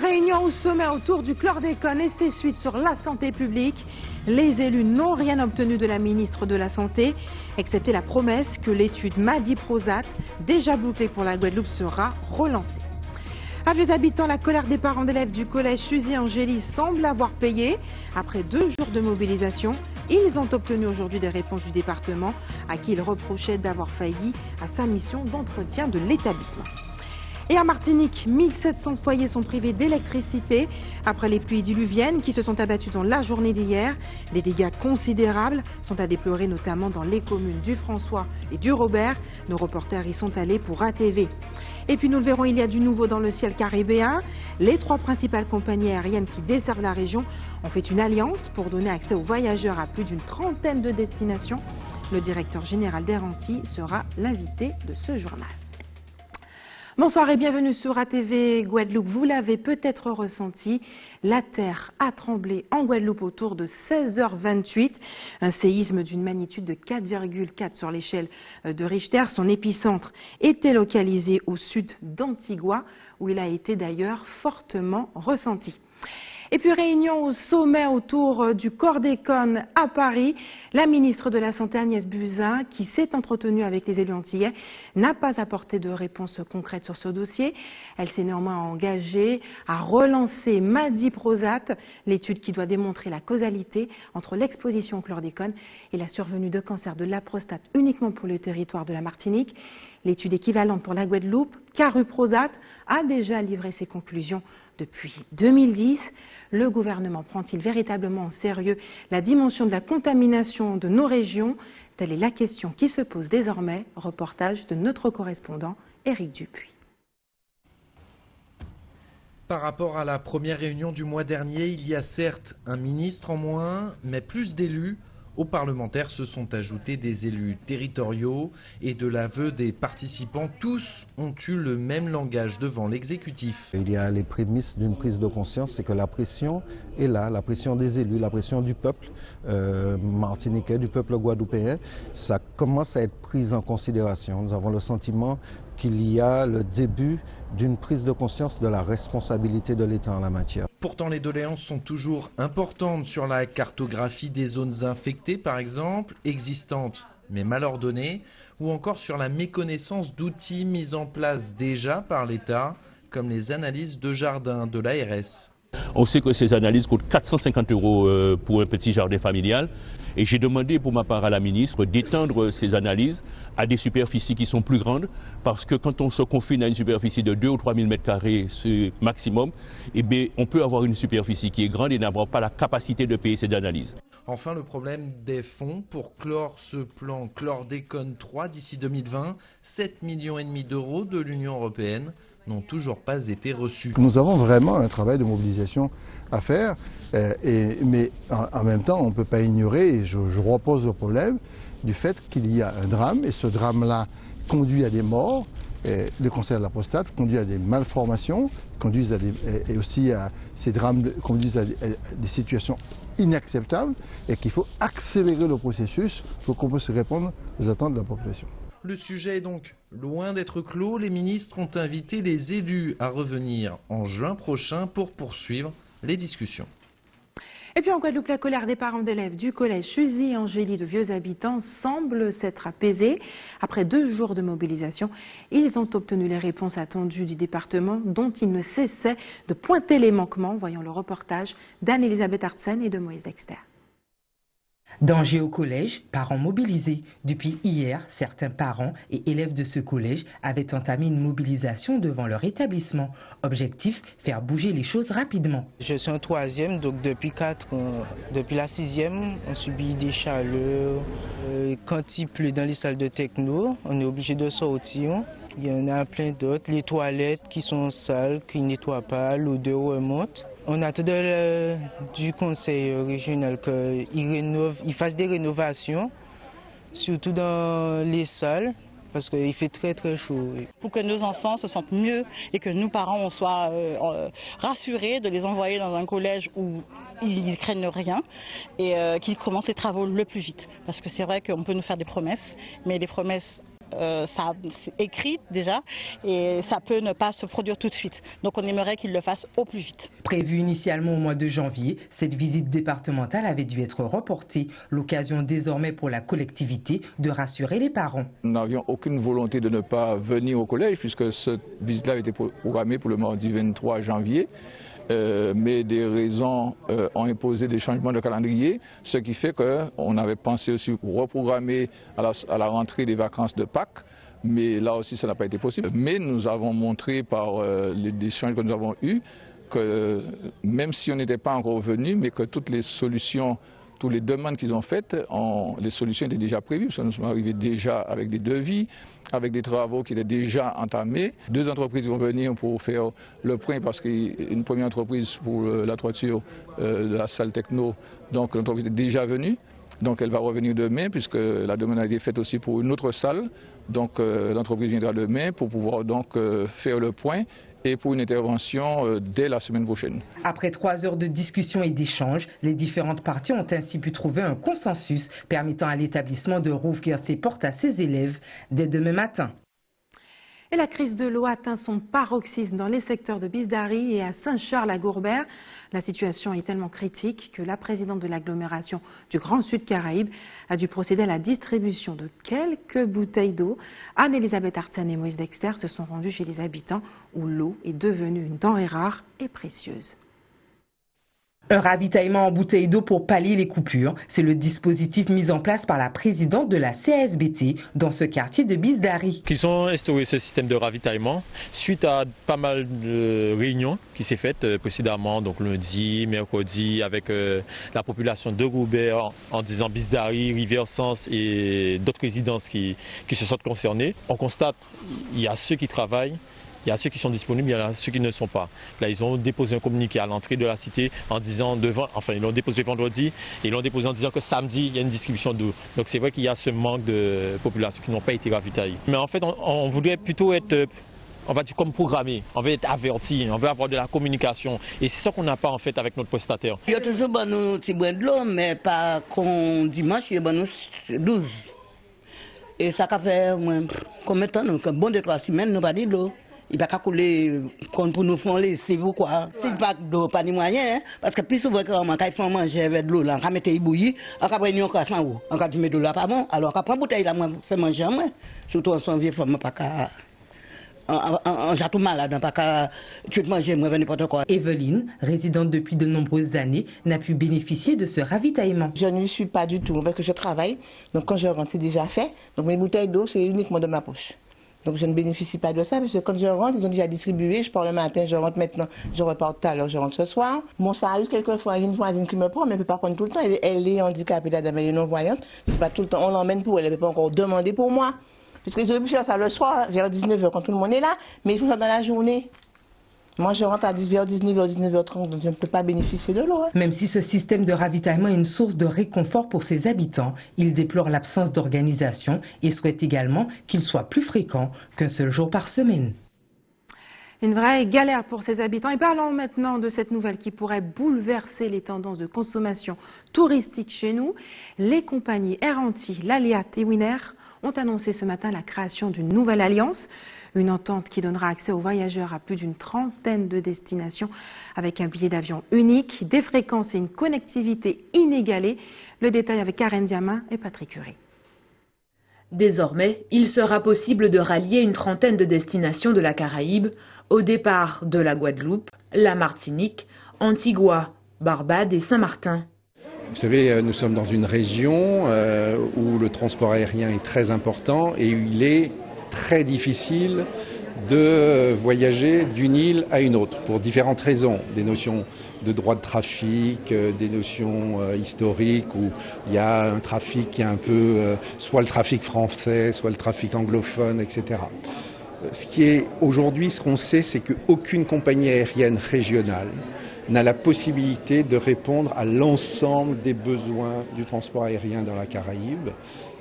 Réunion au sommet autour du chlordécone et ses suites sur la santé publique. Les élus n'ont rien obtenu de la ministre de la Santé, excepté la promesse que l'étude Madiprosat, déjà bouclée pour la Guadeloupe, sera relancée. À Vieux Habitants, la colère des parents d'élèves du collège Suzy-Angély semble avoir payé. Après 2 jours de mobilisation, ils ont obtenu aujourd'hui des réponses du département à qui ils reprochaient d'avoir failli à sa mission d'entretien de l'établissement. Et à Martinique, 1700 foyers sont privés d'électricité après les pluies diluviennes qui se sont abattues dans la journée d'hier. Des dégâts considérables sont à déplorer, notamment dans les communes du François et du Robert. Nos reporters y sont allés pour ATV. Et puis nous le verrons, il y a du nouveau dans le ciel caribéen. Les 3 principales compagnies aériennes qui desservent la région ont fait une alliance pour donner accès aux voyageurs à plus d'une trentaine de destinations. Le directeur général d'Air Antilles sera l'invité de ce journal. Bonsoir et bienvenue sur ATV Guadeloupe. Vous l'avez peut-être ressenti, la terre a tremblé en Guadeloupe autour de 16h28. Un séisme d'une magnitude de 4,4 sur l'échelle de Richter. Son épicentre était localisé au sud d'Antigua, où il a été d'ailleurs fortement ressenti. Et puis réunion au sommet autour du chlordécone à Paris. La ministre de la Santé Agnès Buzyn, qui s'est entretenue avec les élus antillais, n'a pas apporté de réponse concrète sur ce dossier. Elle s'est néanmoins engagée à relancer Madiprosat, l'étude qui doit démontrer la causalité entre l'exposition au chlordécone et la survenue de cancer de la prostate uniquement pour le territoire de la Martinique. L'étude équivalente pour la Guadeloupe, Caruprosat, a déjà livré ses conclusions depuis 2010. Le gouvernement prend-il véritablement en sérieux la dimension de la contamination de nos régions? Telle est la question qui se pose désormais. Reportage de notre correspondant Éric Dupuis. Par rapport à la première réunion du mois dernier, il y a certes un ministre en moins, mais plus d'élus. Aux parlementaires se sont ajoutés des élus territoriaux et de l'aveu des participants, tous ont eu le même langage devant l'exécutif. Il y a les prémices d'une prise de conscience, c'est que la pression est là, la pression des élus, la pression du peuple martiniquais, du peuple guadeloupéen, ça commence à être pris en considération. Nous avons le sentiment qu'il y a le début d'une prise de conscience de la responsabilité de l'État en la matière. Pourtant, les doléances sont toujours importantes sur la cartographie des zones infectées, par exemple, existantes mais mal ordonnées, ou encore sur la méconnaissance d'outils mis en place déjà par l'État, comme les analyses de jardin de l'ARS. On sait que ces analyses coûtent 450 € pour un petit jardin familial. Et j'ai demandé pour ma part à la ministre d'étendre ces analyses à des superficies qui sont plus grandes, parce que quand on se confine à une superficie de 2 ou 3 000 m² maximum, eh bien, on peut avoir une superficie qui est grande et n'avoir pas la capacité de payer ces analyses. Enfin, le problème des fonds pour clore ce plan Chlordécone 3 d'ici 2020, 7,5 millions d'euros de l'Union européenne n'ont toujours pas été reçus. Nous avons vraiment un travail de mobilisation à faire, mais en même temps on ne peut pas ignorer, et je repose le problème du fait qu'il y a un drame, et ce drame-là conduit à des morts, le cancer de la prostate conduit à des malformations, et aussi à ces drames conduisent à des situations inacceptables, et qu'il faut accélérer le processus pour qu'on puisse répondre aux attentes de la population. Le sujet est donc loin d'être clos. Les ministres ont invité les élus à revenir en juin prochain pour poursuivre les discussions. Et puis en Guadeloupe, la colère des parents d'élèves du collège Suzy-Angély de Vieux Habitants semble s'être apaisée. Après 2 jours de mobilisation, ils ont obtenu les réponses attendues du département dont ils ne cessaient de pointer les manquements. Voyons le reportage d'Anne-Elisabeth Artsen et de Moïse Dexter. Danger au collège, parents mobilisés. Depuis hier, certains parents et élèves de ce collège avaient entamé une mobilisation devant leur établissement. Objectif, faire bouger les choses rapidement. Je suis en 3e, donc depuis la 6e, on subit des chaleurs. Quand il pleut dans les salles de techno, on est obligé de sortir. Il y en a plein d'autres. Les toilettes qui sont sales, qui ne nettoient pas, l'odeur remonte. On attend du conseil régional qu'il fasse des rénovations, surtout dans les salles, parce qu'il fait très très chaud. Pour que nos enfants se sentent mieux et que nous, parents, on soit rassurés de les envoyer dans un collège où ils ne craignent rien et qu'ils commencent les travaux le plus vite. Parce que c'est vrai qu'on peut nous faire des promesses, mais les promesses c'est écrit déjà et ça peut ne pas se produire tout de suite. Donc on aimerait qu'il le fasse au plus vite. Prévue initialement au mois de janvier, cette visite départementale avait dû être reportée. L'occasion désormais pour la collectivité de rassurer les parents. Nous n'avions aucune volonté de ne pas venir au collège puisque cette visite-là était programmée pour le mardi 23 janvier. Mais des raisons ont imposé des changements de calendrier, ce qui fait qu'on avait pensé aussi reprogrammer à la rentrée des vacances de Pâques, mais là aussi ça n'a pas été possible. Mais nous avons montré par les échanges que nous avons eus que même si on n'était pas encore venu, mais que toutes les solutions, toutes les demandes qu'ils ont faites, les solutions étaient déjà prévues, parce que nous sommes arrivés déjà avec des devis, avec des travaux qui étaient déjà entamés. 2 entreprises vont venir pour faire le point, parce qu'une première entreprise pour la toiture de la salle techno, donc l'entreprise est déjà venue. Donc elle va revenir demain, puisque la demande a été faite aussi pour une autre salle. Donc l'entreprise viendra demain pour pouvoir donc faire le point et pour une intervention dès la semaine prochaine. Après 3 heures de discussion et d'échange, les différentes parties ont ainsi pu trouver un consensus permettant à l'établissement de rouvrir ses portes à ses élèves dès demain matin. Et la crise de l'eau atteint son paroxysme dans les secteurs de Bisdari et à Saint-Charles-à-Gourbert. La situation est tellement critique que la présidente de l'agglomération du Grand Sud Caraïbes a dû procéder à la distribution de quelques bouteilles d'eau. Anne-Elisabeth Artsen et Moïse Dexter se sont rendus chez les habitants où l'eau est devenue une denrée rare et précieuse. Un ravitaillement en bouteilles d'eau pour pallier les coupures, c'est le dispositif mis en place par la présidente de la CASBT dans ce quartier de Bisdari. Ils ont instauré ce système de ravitaillement suite à pas mal de réunions qui s'est faites précédemment, donc lundi, mercredi, avec la population de Gourbert en disant Bisdari, Rivière-Sens et d'autres résidences qui se sentent concernées. On constate qu'il y a ceux qui travaillent, il y a ceux qui sont disponibles, il y a ceux qui ne sont pas. Là, ils ont déposé un communiqué à l'entrée de la cité en disant, ils l'ont déposé vendredi et ils l'ont déposé en disant que samedi, il y a une distribution d'eau. Donc c'est vrai qu'il y a ce manque de population qui n'ont pas été ravitaillées. Mais en fait, on voudrait plutôt être, on va dire, comme programmé, on veut être averti, on veut avoir de la communication. Et c'est ça qu'on n'a pas en fait avec notre prestataire. Il y a toujours un petit bout de l'eau, mais pas qu'on dimanche, il y a 12. Et ça fait combien de temps, bon 2-3 semaines, nous pas dit de l'eau. Il n'y a pas qu'à couler pour nous faire laisser vous quoi. C'est pas d'eau, pas de moyens, parce que plus souvent quand ils font manger avec de l'eau, on va mettre bouillie, on va prendre une casse en haut, on va mettre de l'eau pas bon, alors on va prendre une bouteille là, on fait manger moi. Surtout en son vieux femme, pas qu'à. On j'ai tout malade, pas qu'à tout manger, moi, n'importe quoi. Evelyne, résidente depuis de nombreuses années, n'a pu bénéficier de ce ravitaillement. Je ne suis pas du tout, parce que je travaille, donc quand je rentre, c'est déjà fait. Donc mes bouteilles d'eau, c'est uniquement de ma poche. Donc je ne bénéficie pas de ça, parce que quand je rentre, ils ont déjà distribué, je pars le matin, je rentre maintenant, je repars tout à l'heure, je rentre ce soir. Bon, ça arrive quelquefois, il y a une voisine qui me prend, mais elle ne peut pas prendre tout le temps. Elle est handicapée, la dame, elle est non-voyante, c'est pas tout le temps, on l'emmène pour elle, elle ne peut pas encore demander pour moi. Parce que j'aurais pu faire ça le soir, vers 19h, quand tout le monde est là, mais il faut ça dans la journée. Moi, je rentre vers 19h, 19h30, donc je ne peux pas bénéficier de l'eau. Même si ce système de ravitaillement est une source de réconfort pour ses habitants, il déplore l'absence d'organisation et souhaite également qu'il soit plus fréquent qu'un seul jour par semaine. Une vraie galère pour ses habitants. Et parlons maintenant de cette nouvelle qui pourrait bouleverser les tendances de consommation touristique chez nous. Les compagnies Air Antilles, Laliat et Winner ont annoncé ce matin la création d'une nouvelle alliance. Une entente qui donnera accès aux voyageurs à plus d'une trentaine de destinations avec un billet d'avion unique, des fréquences et une connectivité inégalée. Le détail avec Karen Diamin et Patrick Curie. Désormais, il sera possible de rallier une trentaine de destinations de la Caraïbe au départ de la Guadeloupe, la Martinique, Antigua, Barbade et Saint-Martin. Vous savez, nous sommes dans une région où le transport aérien est très important et il est très difficile de voyager d'une île à une autre pour différentes raisons. Des notions de droit de trafic, des notions historiques où il y a un trafic qui est un peu soit le trafic français, soit le trafic anglophone, etc. Ce qui est aujourd'hui, ce qu'on sait, c'est qu'aucune compagnie aérienne régionale n'a la possibilité de répondre à l'ensemble des besoins du transport aérien dans la Caraïbe.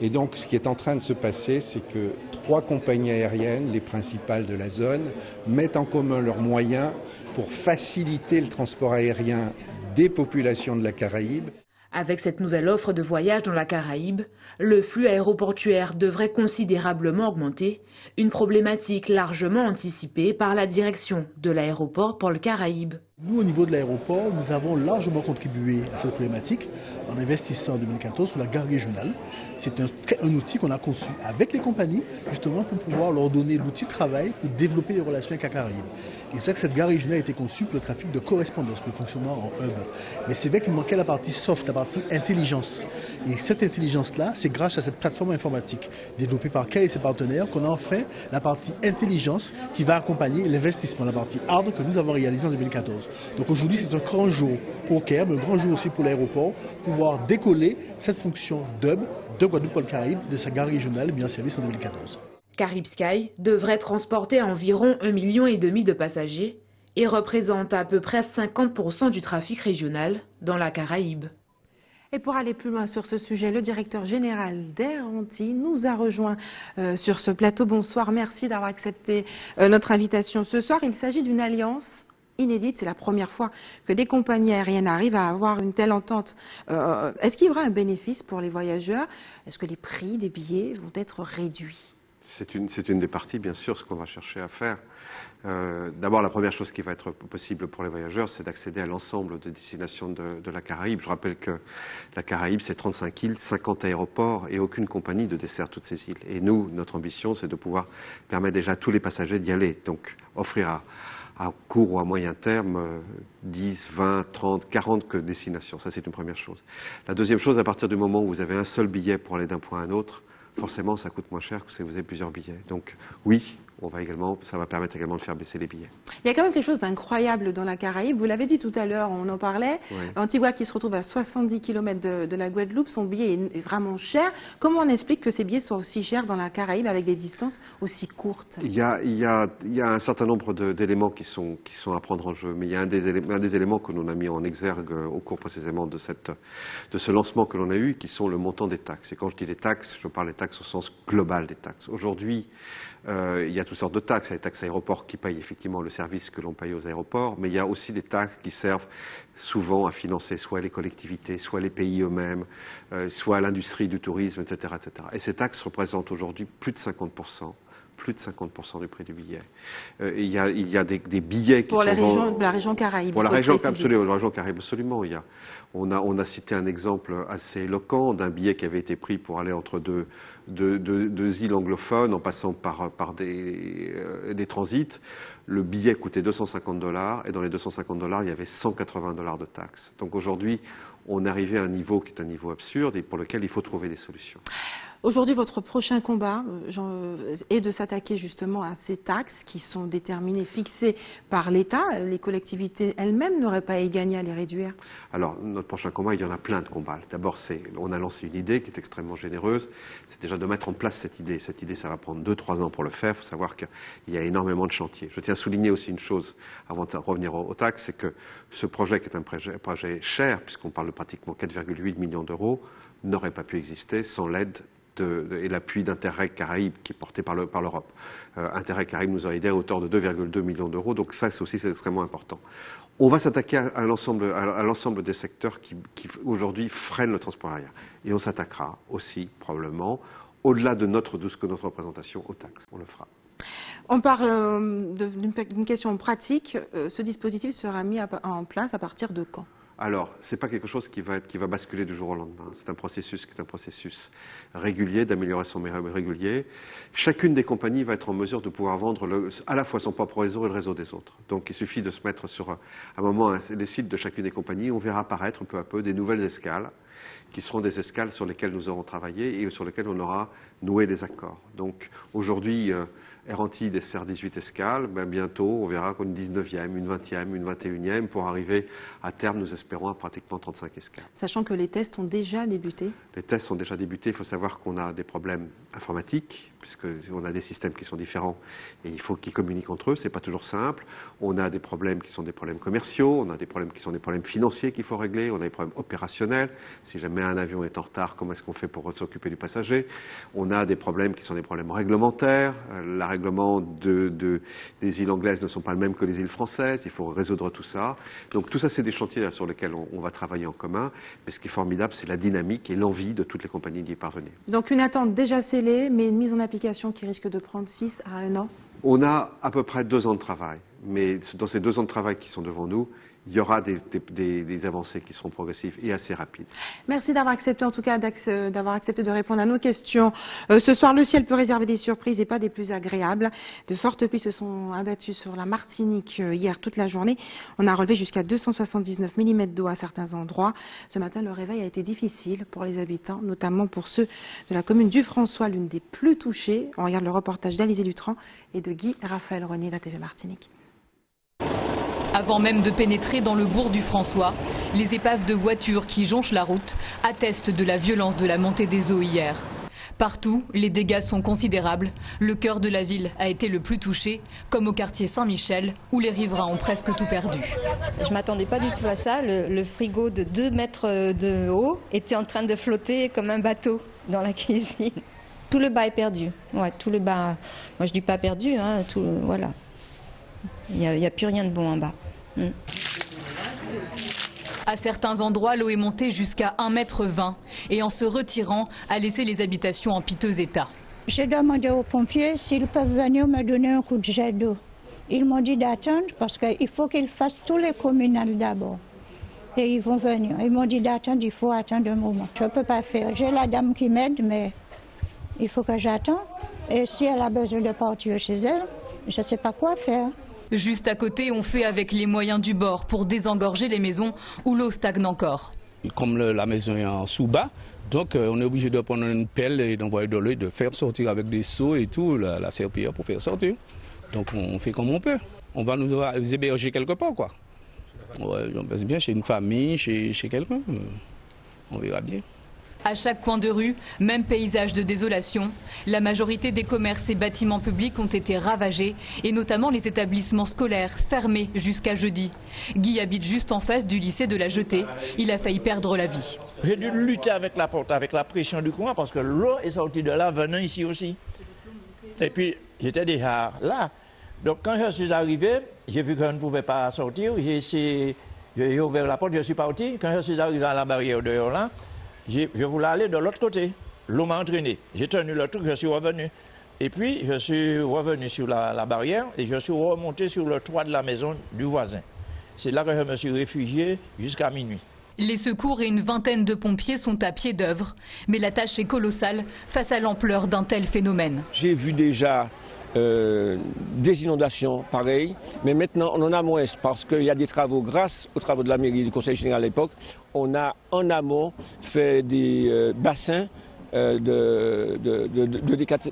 Et donc, ce qui est en train de se passer, c'est que 3 compagnies aériennes, les principales de la zone, mettent en commun leurs moyens pour faciliter le transport aérien des populations de la Caraïbe. Avec cette nouvelle offre de voyage dans la Caraïbe, le flux aéroportuaire devrait considérablement augmenter, une problématique largement anticipée par la direction de l'aéroport Pôle Caraïbes. Nous, au niveau de l'aéroport, nous avons largement contribué à cette problématique en investissant en 2014 sur la gare régionale. C'est un outil qu'on a conçu avec les compagnies, justement pour pouvoir leur donner l'outil de travail pour développer les relations avec la Caraïbe. Et c'est vrai que cette gare régionale a été conçue pour le trafic de correspondance, pour le fonctionnement en hub. Mais c'est vrai qu'il manquait la partie soft, la partie intelligence. Et cette intelligence-là, c'est grâce à cette plateforme informatique développée par Kay et ses partenaires qu'on a enfin la partie intelligence qui va accompagner l'investissement, la partie hard que nous avons réalisé en 2014. Donc aujourd'hui, c'est un grand jour pour Caire, mais un grand jour aussi pour l'aéroport, pour pouvoir décoller cette fonction d'hub de Guadeloupe Caraïbes de sa gare régionale mis en service en 2014. Carib Sky devrait transporter environ 1,5 million de passagers et représente à peu près 50% du trafic régional dans la Caraïbe. Et pour aller plus loin sur ce sujet, le directeur général d'Air Antilles nous a rejoint sur ce plateau. Bonsoir, merci d'avoir accepté notre invitation ce soir. Il s'agit d'une alliance inédite. C'est la première fois que des compagnies aériennes arrivent à avoir une telle entente. Est-ce qu'il y aura un bénéfice pour les voyageurs? Est-ce que les prix des billets vont être réduits? C'est une des parties, bien sûr, ce qu'on va chercher à faire. D'abord, la première chose qui va être possible pour les voyageurs, c'est d'accéder à l'ensemble des destinations de la Caraïbe. Je rappelle que la Caraïbe, c'est 35 îles, 50 aéroports et aucune compagnie ne dessert toutes ces îles. Et nous, notre ambition, c'est de pouvoir permettre déjà à tous les passagers d'y aller. Donc, offrir à court ou à moyen terme 10, 20, 30, 40 destinations. Ça, c'est une première chose. La deuxième chose, à partir du moment où vous avez un seul billet pour aller d'un point à un autre, forcément, ça coûte moins cher que si vous avez plusieurs billets. Donc, oui, ça va permettre également de faire baisser les billets. Il y a quand même quelque chose d'incroyable dans la Caraïbe. Vous l'avez dit tout à l'heure, on en parlait. Oui. Antigua qui se retrouve à 70 km de la Guadeloupe, son billet est vraiment cher. Comment on explique que ces billets soient aussi chers dans la Caraïbe avec des distances aussi courtes? Il y a un certain nombre d'éléments qui sont à prendre en jeu. Mais il y a un des éléments que l'on a mis en exergue au cours précisément de ce lancement que l'on a eu, qui sont le montant des taxes. Et quand je dis les taxes, je parle des taxes au sens global des taxes. Aujourd'hui, il y a toutes sortes de taxes. Il y a les taxes aéroports qui payent effectivement le service que l'on paye aux aéroports, mais il y a aussi des taxes qui servent souvent à financer soit les collectivités, soit les pays eux-mêmes, soit l'industrie du tourisme, etc., etc. Et ces taxes représentent aujourd'hui plus de 50% du prix du billet. Il y a des billets qui pour sont... Pour la région Caraïbe. Pour la région Caraïbe, absolument. On a cité un exemple assez éloquent d'un billet qui avait été pris pour aller entre deux îles anglophones en passant par des transits. Le billet coûtait $250 et dans les $250, il y avait $180 de taxes. Donc aujourd'hui, on est arrivé à un niveau qui est un niveau absurde et pour lequel il faut trouver des solutions. Aujourd'hui, votre prochain combat est de s'attaquer justement à ces taxes qui sont déterminées, fixées par l'État. Les collectivités elles-mêmes n'auraient pas à y gagner à les réduire. Alors, notre prochain combat, il y en a plein de combats. D'abord, on a lancé une idée qui est extrêmement généreuse. C'est déjà de mettre en place cette idée. Cette idée, ça va prendre 2-3 ans pour le faire. Il faut savoir qu'il y a énormément de chantiers. Je tiens à souligner aussi une chose avant de revenir aux taxes, c'est que ce projet, qui est un projet cher, puisqu'on parle de pratiquement 4,8 millions d'euros, n'aurait pas pu exister sans l'aide et l'appui d'Interreg Caraïbes qui est porté par l'Europe. Interreg Caraïbes nous a aidé à hauteur de 2,2 millions d'euros, donc ça c'est extrêmement important. On va s'attaquer à l'ensemble des secteurs qui aujourd'hui freinent le transport aérien. Et on s'attaquera aussi probablement, au-delà de ce que notre représentation, aux taxes. On le fera. On parle d'une question pratique. Ce dispositif sera mis en place à partir de quand ? Alors, ce n'est pas quelque chose qui va basculer du jour au lendemain. C'est un processus qui est un processus régulier, d'amélioration régulier. Chacune des compagnies va être en mesure de pouvoir vendre à la fois son propre réseau et le réseau des autres. Donc, il suffit de se mettre sur un moment les sites de chacune des compagnies. On verra apparaître peu à peu des nouvelles escales qui seront des escales sur lesquelles nous aurons travaillé et sur lesquelles on aura noué des accords. Donc, aujourd'hui, Air Antilles dessert 18 escales, bientôt on verra qu'une 19e, une 20e, une 21e pour arriver à terme, nous espérons, à pratiquement 35 escales. Sachant que les tests ont déjà débuté ? Les tests ont déjà débuté, il faut savoir qu'on a des problèmes informatiques puisqu'on a des systèmes qui sont différents et il faut qu'ils communiquent entre eux, c'est pas toujours simple. On a des problèmes qui sont des problèmes commerciaux, on a des problèmes qui sont des problèmes financiers qu'il faut régler, on a des problèmes opérationnels. Si jamais un avion est en retard, comment est-ce qu'on fait pour s'occuper du passager? On a des problèmes qui sont des problèmes réglementaires. Le règlement des îles anglaises ne sont pas le même que les îles françaises, il faut résoudre tout ça. Donc tout ça, c'est des chantiers sur lesquels on va travailler en commun. Mais ce qui est formidable, c'est la dynamique et l'envie de toutes les compagnies d'y parvenir. Donc une attente déjà scellée, mais une mise en application qui risque de prendre 6 à 1 an? On a à peu près 2 ans de travail. Mais dans ces 2 ans de travail qui sont devant nous, il y aura des avancées qui seront progressives et assez rapides. Merci d'avoir accepté, en tout cas, d'avoir accepté de répondre à nos questions. Ce soir, le ciel peut réserver des surprises et pas des plus agréables. De fortes pluies se sont abattues sur la Martinique hier toute la journée. On a relevé jusqu'à 279 mm d'eau à certains endroits. Ce matin, le réveil a été difficile pour les habitants, notamment pour ceux de la commune du François, l'une des plus touchées. On regarde le reportage d'Alizé Dutran et de Guy Raphaël René de la TV Martinique. Avant même de pénétrer dans le bourg du François, les épaves de voitures qui jonchent la route attestent de la violence de la montée des eaux hier. Partout, les dégâts sont considérables. Le cœur de la ville a été le plus touché, comme au quartier Saint-Michel, où les riverains ont presque tout perdu. Je ne m'attendais pas du tout à ça. Le frigo de 2 mètres de haut était en train de flotter comme un bateau dans la cuisine. Tout le bas est perdu. Ouais, tout le bas. Moi, je dis pas perdu, hein, tout, voilà. Il n'y a plus rien de bon en bas. À certains endroits, l'eau est montée jusqu'à 1,20 m et en se retirant, a laissé les habitations en piteux état. J'ai demandé aux pompiers s'ils peuvent venir me donner un coup de jet d'eau. Ils m'ont dit d'attendre parce qu'il faut qu'ils fassent tous les communales d'abord. Et ils vont venir. Ils m'ont dit d'attendre, il faut attendre un moment. Je ne peux pas faire. J'ai la dame qui m'aide, mais il faut que j'attende. Et si elle a besoin de partir chez elle, je ne sais pas quoi faire. Juste à côté, on fait avec les moyens du bord pour désengorger les maisons où l'eau stagne encore. Comme la maison est en sous-bas, donc on est obligé de prendre une pelle et d'envoyer de l'eau, de faire sortir avec des seaux et tout, la serpillière pour faire sortir. Donc on fait comme on peut. On va nous héberger quelque part, quoi. Ouais, on pense bien chez une famille, chez quelqu'un. On verra bien. À chaque coin de rue, même paysage de désolation. La majorité des commerces et bâtiments publics ont été ravagés, et notamment les établissements scolaires fermés jusqu'à jeudi. Guy habite juste en face du lycée de la Jetée. Il a failli perdre la vie. J'ai dû lutter avec la porte, avec la pression du courant, parce que l'eau est sortie de là, venant ici aussi. Et puis, j'étais déjà là. Donc quand je suis arrivé, j'ai vu que je ne pouvais pas sortir. J'ai ouvert la porte, je suis parti. Quand je suis arrivé à la barrière dehors là, je voulais aller de l'autre côté. L'eau m'a entraîné. J'ai tenu le truc, je suis revenu. Et puis, je suis revenu sur la barrière et je suis remonté sur le toit de la maison du voisin. C'est là que je me suis réfugié jusqu'à minuit. Les secours et une vingtaine de pompiers sont à pied d'œuvre. Mais la tâche est colossale face à l'ampleur d'un tel phénomène. J'ai vu déjà des inondations pareilles, mais maintenant on en a moins parce qu'il y a des travaux, grâce aux travaux de la mairie et du conseil général à l'époque, on a en amont fait des bassins de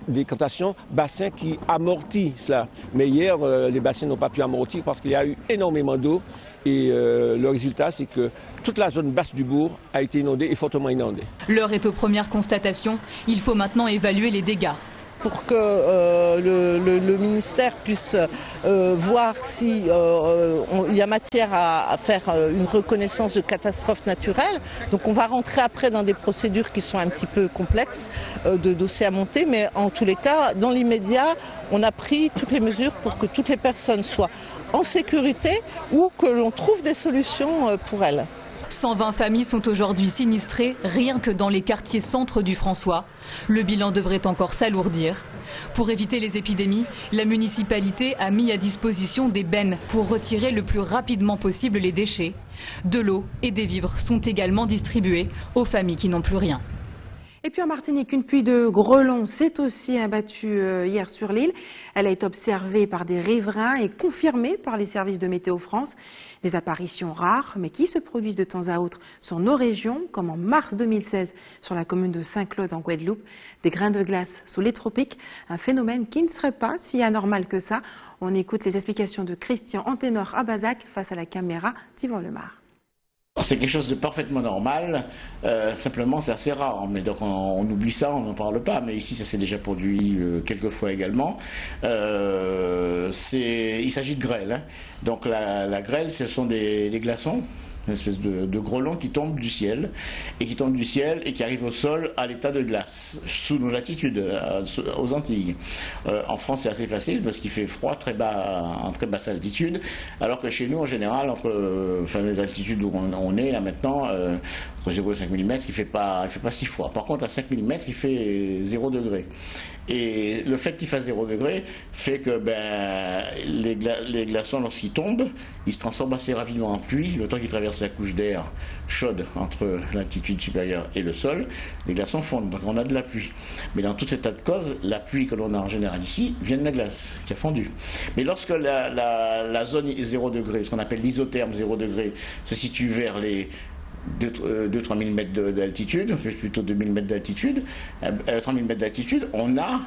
décantation, bassins qui amortissent cela. Mais hier, les bassins n'ont pas pu amortir parce qu'il y a eu énormément d'eau et le résultat, c'est que toute la zone basse du bourg a été inondée et fortement inondée. L'heure est aux premières constatations. Il faut maintenant évaluer les dégâts. Pour que le ministère puisse voir si il y a matière à faire une reconnaissance de catastrophe naturelle. Donc on va rentrer après dans des procédures qui sont un petit peu complexes, de dossiers à monter, mais en tous les cas, dans l'immédiat, on a pris toutes les mesures pour que toutes les personnes soient en sécurité ou que l'on trouve des solutions pour elles. 120 familles sont aujourd'hui sinistrées, rien que dans les quartiers centres du François. Le bilan devrait encore s'alourdir. Pour éviter les épidémies, la municipalité a mis à disposition des bennes pour retirer le plus rapidement possible les déchets. De l'eau et des vivres sont également distribués aux familles qui n'ont plus rien. Et puis en Martinique, une pluie de grêlons s'est aussi abattue hier sur l'île. Elle a été observée par des riverains et confirmée par les services de Météo France. Des apparitions rares, mais qui se produisent de temps à autre sur nos régions, comme en mars 2016 sur la commune de Saint-Claude en Guadeloupe. Des grains de glace sous les tropiques, un phénomène qui ne serait pas si anormal que ça. On écoute les explications de Christian Anténor à Bazac face à la caméra d'Yvan Lemar. C'est quelque chose de parfaitement normal, simplement c'est assez rare, mais donc on oublie ça, on n'en parle pas, mais ici ça s'est déjà produit quelques fois également. Il s'agit de grêle, hein. Donc la grêle, ce sont des glaçons, une espèce de grelons qui tombent du ciel et qui arrivent au sol à l'état de glace, sous nos latitudes, aux Antilles. En France, c'est assez facile parce qu'il fait froid en très basse altitude, alors que chez nous, en général, entre les altitudes où on est là maintenant, entre 0 et 5 mm, il fait pas si froid. Par contre, à 5 mm, il fait 0 degré. Et le fait qu'il fasse 0 degré fait que les glaçons, lorsqu'ils tombent, ils se transforment assez rapidement en pluie. Le temps qu'ils traversent la couche d'air chaude entre l'altitude supérieure et le sol, les glaçons fondent. Donc on a de la pluie. Mais dans tout état de cause, la pluie que l'on a en général ici vient de la glace qui a fondu. Mais lorsque la zone 0 degré, ce qu'on appelle l'isotherme 0 degré, se situe vers les 2-3 000 mètres d'altitude, plutôt 2 000 mètres d'altitude, 3 000 mètres d'altitude, on a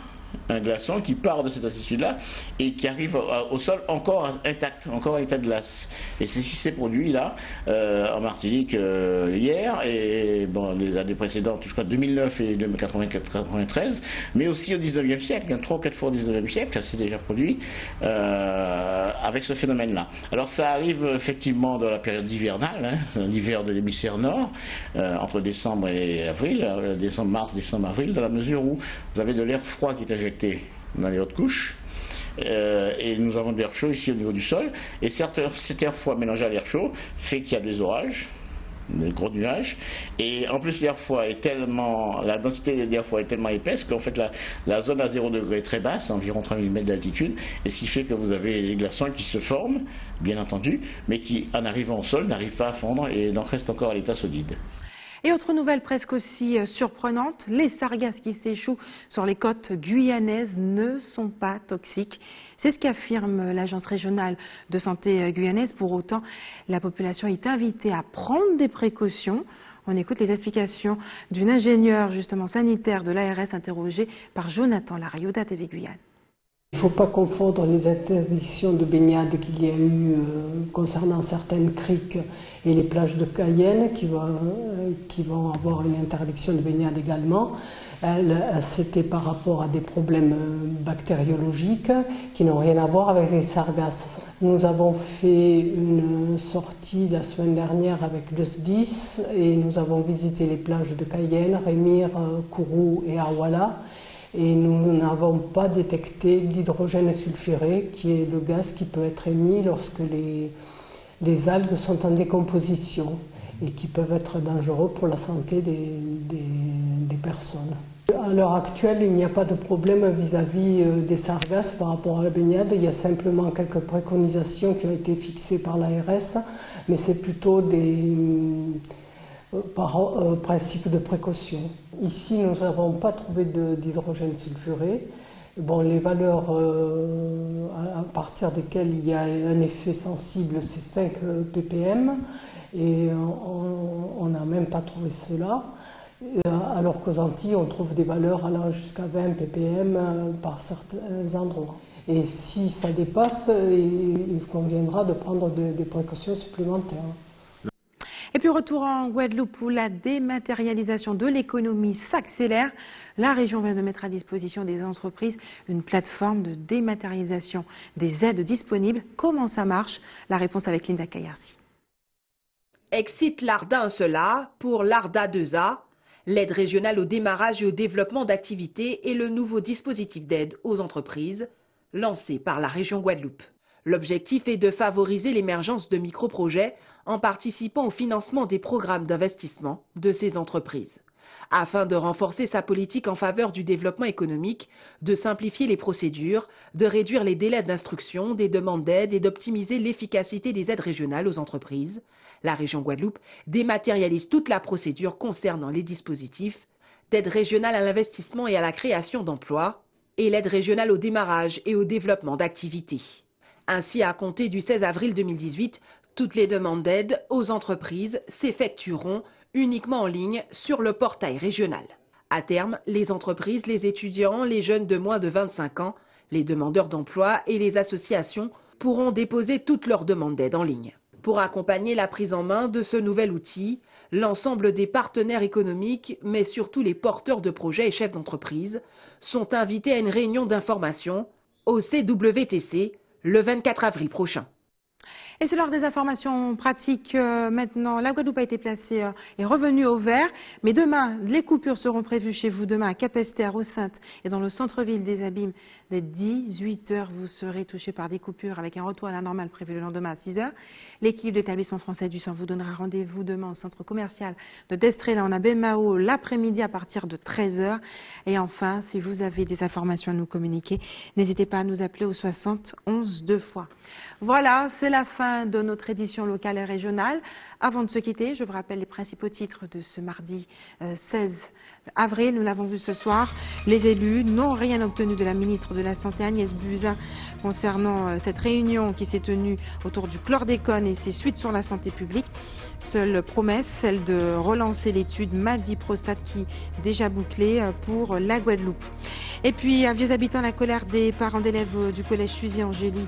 un glaçon qui part de cette altitude-là et qui arrive au sol encore intact, encore à l'état de glace. Et c'est ce qui s'est produit là, en Martinique hier, et les années précédentes, je crois 2009 et 1993, mais aussi au 19e siècle, 3 ou 4 fois au 19e siècle, ça s'est déjà produit avec ce phénomène-là. Alors ça arrive effectivement dans la période hivernale, hein, l'hiver de l'hémisphère nord, entre décembre et avril, mars, décembre, avril, dans la mesure où vous avez de l'air froid qui est injecté dans les hautes couches, et nous avons de l'air chaud ici au niveau du sol, et cet air froid mélangé à l'air chaud fait qu'il y a des orages, des gros nuages, et en plus la densité d'air froid est tellement épaisse qu'en fait la zone à 0 degré est très basse, environ 3 000 mètres d'altitude, et ce qui fait que vous avez des glaçons qui se forment, bien entendu, mais qui en arrivant au sol n'arrivent pas à fondre et donc restent encore à l'état solide. Et autre nouvelle presque aussi surprenante, les sargasses qui s'échouent sur les côtes guyanaises ne sont pas toxiques. C'est ce qu'affirme l'Agence régionale de santé guyanaise. Pour autant, la population est invitée à prendre des précautions. On écoute les explications d'une ingénieure justement sanitaire de l'ARS interrogée par Jonathan Larayo d'ATV Guyane. Il ne faut pas confondre les interdictions de baignade qu'il y a eu concernant certaines criques et les plages de Cayenne qui vont avoir une interdiction de baignade également. C'était par rapport à des problèmes bactériologiques qui n'ont rien à voir avec les sargasses. Nous avons fait une sortie la semaine dernière avec le SDIS et nous avons visité les plages de Cayenne, Rémire, Kourou et Awala. Et nous n'avons pas détecté d'hydrogène sulfuré, qui est le gaz qui peut être émis lorsque les algues sont en décomposition et qui peuvent être dangereux pour la santé des personnes. À l'heure actuelle, il n'y a pas de problème vis-à-vis des sargasses par rapport à la baignade. Il y a simplement quelques préconisations qui ont été fixées par l'ARS, mais c'est plutôt par principe de précaution. Ici, nous n'avons pas trouvé d'hydrogène sulfuré. Les valeurs à partir desquelles il y a un effet sensible, c'est 5 ppm, et on n'a même pas trouvé cela. Alors qu'aux Antilles, on trouve des valeurs allant jusqu'à 20 ppm par certains endroits. Et si ça dépasse, il conviendra de prendre des précautions supplémentaires. Et puis retour en Guadeloupe où la dématérialisation de l'économie s'accélère. La région vient de mettre à disposition des entreprises une plateforme de dématérialisation des aides disponibles. Comment ça marche? La réponse avec Linda Kayarsi. Excite l'ARDA 1A pour l'ARDA 2A, l'aide régionale au démarrage et au développement d'activités et le nouveau dispositif d'aide aux entreprises lancé par la région Guadeloupe. L'objectif est de favoriser l'émergence de micro-projets en participant au financement des programmes d'investissement de ces entreprises. Afin de renforcer sa politique en faveur du développement économique, de simplifier les procédures, de réduire les délais d'instruction des demandes d'aide et d'optimiser l'efficacité des aides régionales aux entreprises, la région Guadeloupe dématérialise toute la procédure concernant les dispositifs d'aide régionale à l'investissement et à la création d'emplois et l'aide régionale au démarrage et au développement d'activités. Ainsi, à compter du 16 avril 2018, toutes les demandes d'aide aux entreprises s'effectueront uniquement en ligne sur le portail régional. À terme, les entreprises, les étudiants, les jeunes de moins de 25 ans, les demandeurs d'emploi et les associations pourront déposer toutes leurs demandes d'aide en ligne. Pour accompagner la prise en main de ce nouvel outil, l'ensemble des partenaires économiques, mais surtout les porteurs de projets et chefs d'entreprise, sont invités à une réunion d'information au CWTC le 24 avril prochain. Et c'est l'heure des informations pratiques. Maintenant, la Guadeloupe a été placée et revenue au vert. Mais demain, les coupures seront prévues chez vous. Demain, à Cap-Esther, au Saintes et dans le centre-ville des Abîmes, dès 18h, vous serez touchés par des coupures avec un retour à la normale prévu le lendemain à 6h. L'équipe de l'établissement français du sang vous donnera rendez-vous demain au centre commercial de Destrella en Abemao l'après-midi à partir de 13h. Et enfin, si vous avez des informations à nous communiquer, n'hésitez pas à nous appeler au 60 11 2 fois. Voilà, c'est la fin de notre édition locale et régionale. Avant de se quitter, je vous rappelle les principaux titres de ce mardi 16 avril. Nous l'avons vu ce soir. Les élus n'ont rien obtenu de la ministre de la Santé, Agnès Buzyn, concernant cette réunion qui s'est tenue autour du chlordécone et ses suites sur la santé publique. Seule promesse, celle de relancer l'étude MADI-Prostate qui est déjà bouclée pour la Guadeloupe. Et puis, à Vieux-Habitants, la colère des parents d'élèves du collège Suzy-Angélie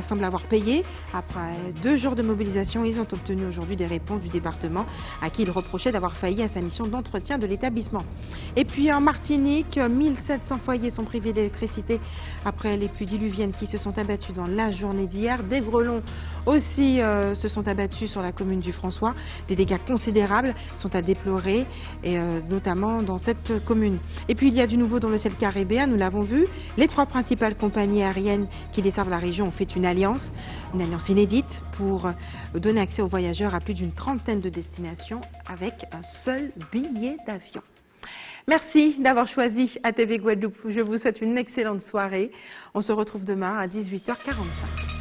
semble avoir payé. Après 2 jours de mobilisation, ils ont obtenu aujourd'hui des réponses du département à qui ils reprochaient d'avoir failli à sa mission d'entretien de l'établissement. Et puis, en Martinique, 1700 foyers sont privés d'électricité après les pluies diluviennes qui se sont abattues dans la journée d'hier. Des grêlons aussi se sont abattus sur la commune du François. Des dégâts considérables sont à déplorer, et notamment dans cette commune. Et puis il y a du nouveau dans le ciel caribéen, nous l'avons vu. Les 3 principales compagnies aériennes qui desservent la région ont fait une alliance inédite pour donner accès aux voyageurs à plus d'une trentaine de destinations avec un seul billet d'avion. Merci d'avoir choisi ATV Guadeloupe. Je vous souhaite une excellente soirée. On se retrouve demain à 18h45.